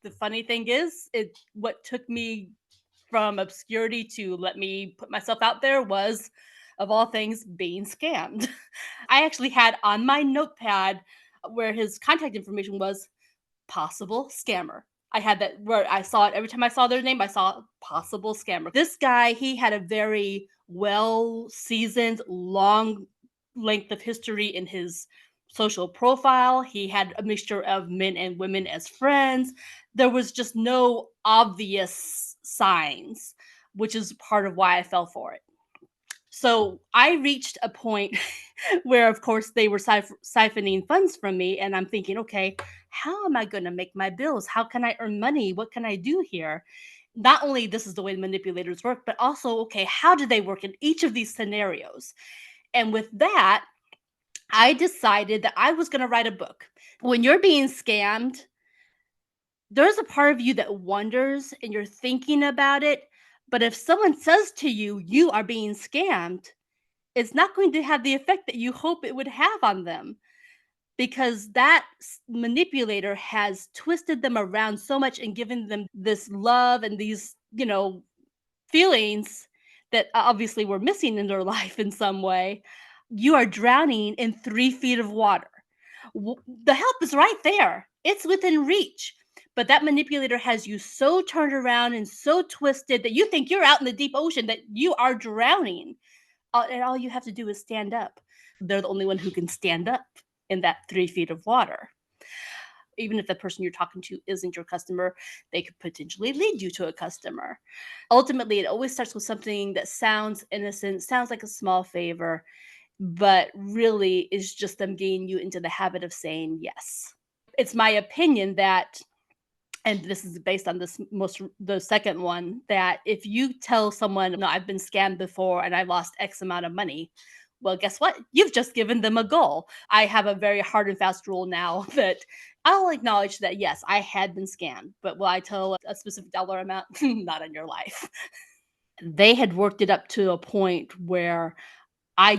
The funny thing is, what took me from obscurity to let me put myself out there was, of all things, being scammed. I actually had on my notepad where his contact information was possible scammer. I had that where I saw it every time I saw their name, I saw possible scammer. This guy, he had a very well seasoned, long length of history in his social profile. He had a mixture of men and women as friends. There was just no obvious signs, which is part of why I fell for it. So I reached a point where, of course, they were siphoning funds from me, and I'm thinking, okay, how am I going to make my bills? How can I earn money? What can I do here? Not only this is the way manipulators work, but also, okay, how do they work in each of these scenarios? And with that, I decided that I was going to write a book. When you're being scammed, there's a part of you that wonders and you're thinking about it. But if someone says to you, you are being scammed, it's not going to have the effect that you hope it would have on them, because that manipulator has twisted them around so much and given them this love and these, feelings that obviously were missing in their life in some way. You are drowning in 3 feet of water. The help is right there, it's within reach. But that manipulator has you so turned around and so twisted that you think you're out in the deep ocean, that you are drowning, and all you have to do is stand up. They're the only one who can stand up in that 3 feet of water. Even if the person you're talking to isn't your customer, they could potentially lead you to a customer. Ultimately, it always starts with something that sounds innocent, sounds like a small favor, but really is just them getting you into the habit of saying yes. It's my opinion that, and this is based on the second one, that if you tell someone, no, I've been scammed before and I lost X amount of money, well, guess what? You've just given them a goal. I have a very hard and fast rule now that I'll acknowledge that, yes, I had been scammed, but will I tell a specific dollar amount? Not in your life. They had worked it up to a point where I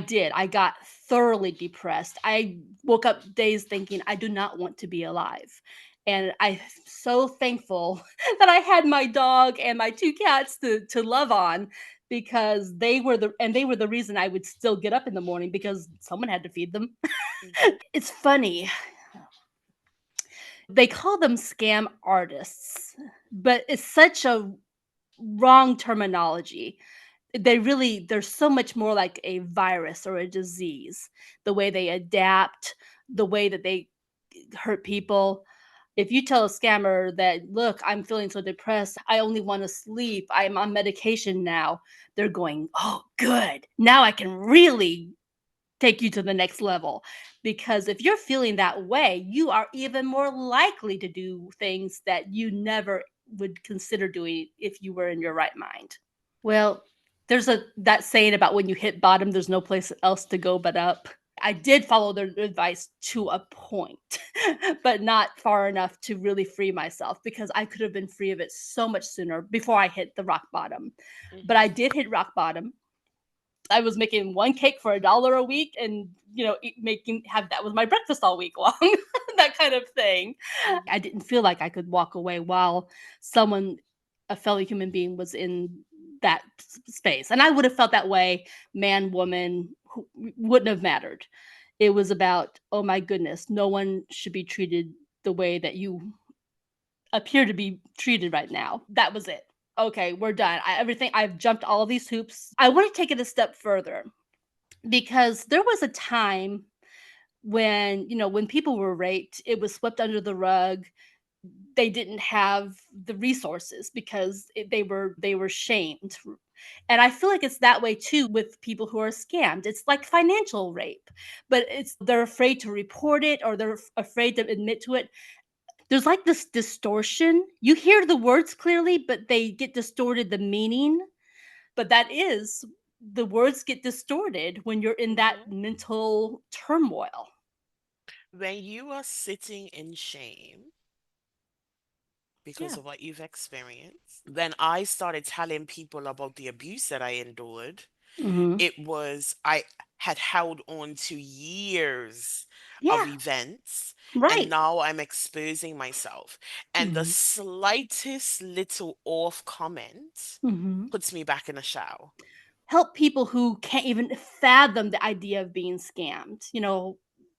got thoroughly depressed. I woke up days thinking, I do not want to be alive. And I'm so thankful that I had my dog and my 2 cats to love on, because they were the reason I would still get up in the morning, because someone had to feed them. Hmm. It's funny. They call them scam artists, but it's such a wrong terminology. They're so much more like a virus or a disease. The way they adapt, the way that they hurt people. If you tell a scammer that, look, I'm feeling so depressed, I only want to sleep, I'm on medication now, they're going, oh, good. Now I can really take you to the next level. Because if you're feeling that way, you are even more likely to do things that you never would consider doing if you were in your right mind. Well, there's a that saying about when you hit bottom, there's no place else to go but up. I did follow their advice to a point, but not far enough to really free myself, because I could have been free of it so much sooner before I hit the rock bottom. But Hmm. I did hit rock bottom. I was making one cake for $1 a week, and making have that was my breakfast all week long, that kind of thing. I didn't feel like I could walk away while someone, a fellow human being, was in that space, and I would have felt that way, man, woman, wouldn't have mattered. It was about, oh my goodness, no one should be treated the way that you appear to be treated right now. That was it. Okay, we're done. I've jumped all these hoops. I want to take it a step further, because there was a time when, when people were raped, it was swept under the rug. They didn't have the resources because they were shamed. And I feel like it's that way too with people who are scammed. It's like financial rape, but it's they're afraid to report it, or they're afraid to admit to it. There's like this distortion. You hear the words clearly, but they get distorted, the meaning. But that is, the words get distorted when you're in that Hmm. mental turmoil. When you are sitting in shame because Yeah. of what you've experienced, then I started telling people about the abuse that I endured. Mhm. It was, I had held on to years of Yeah, events, and right. now I'm exposing myself. And the Mhm. slightest little off comment Mhm. puts me back in a shell. Help people who can't even fathom the idea of being scammed.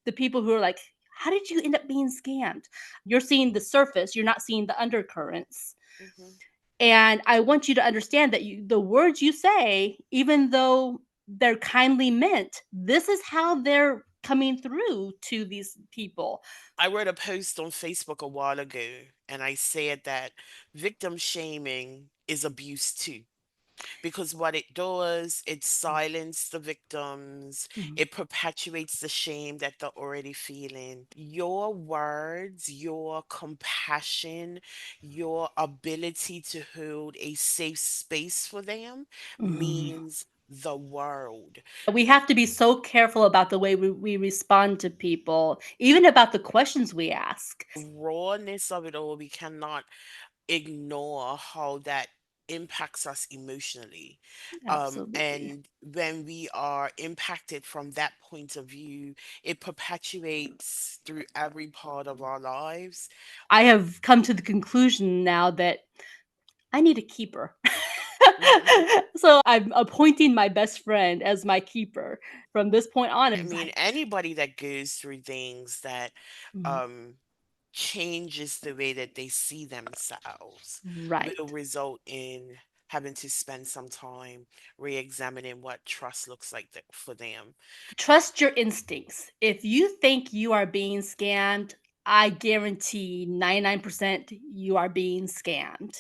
The people who are like, "How did you end up being scammed?" You're seeing the surface, you're not seeing the undercurrents. Mhm. And I want you to understand that the words you say, even though they're kindly meant, this is how they're coming through to these people. I wrote a post on Facebook a while ago, and I said that victim shaming is abuse too. Because what it does, it silences the victims, Mhm. it perpetuates the shame that they're already feeling. Your words, your compassion, your ability to hold a safe space for them Mhm. means the world. We have to be so careful about the way we respond to people, even about the questions we ask. Rawness of it all, we cannot ignore how that impacts us emotionally. Absolutely. And when we are impacted from that point of view, it perpetuates through every part of our lives. I have come to the conclusion now that I need a keeper. Mhm. So I'm appointing my best friend as my keeper from this point on. I It's mean, like, anybody that goes through things that mhm, um, changes the way that they see themselves will right. result in having to spend some time re-examining what trust looks like for them. Trust your instincts. If you think you are being scammed, I guarantee 99% you are being scammed.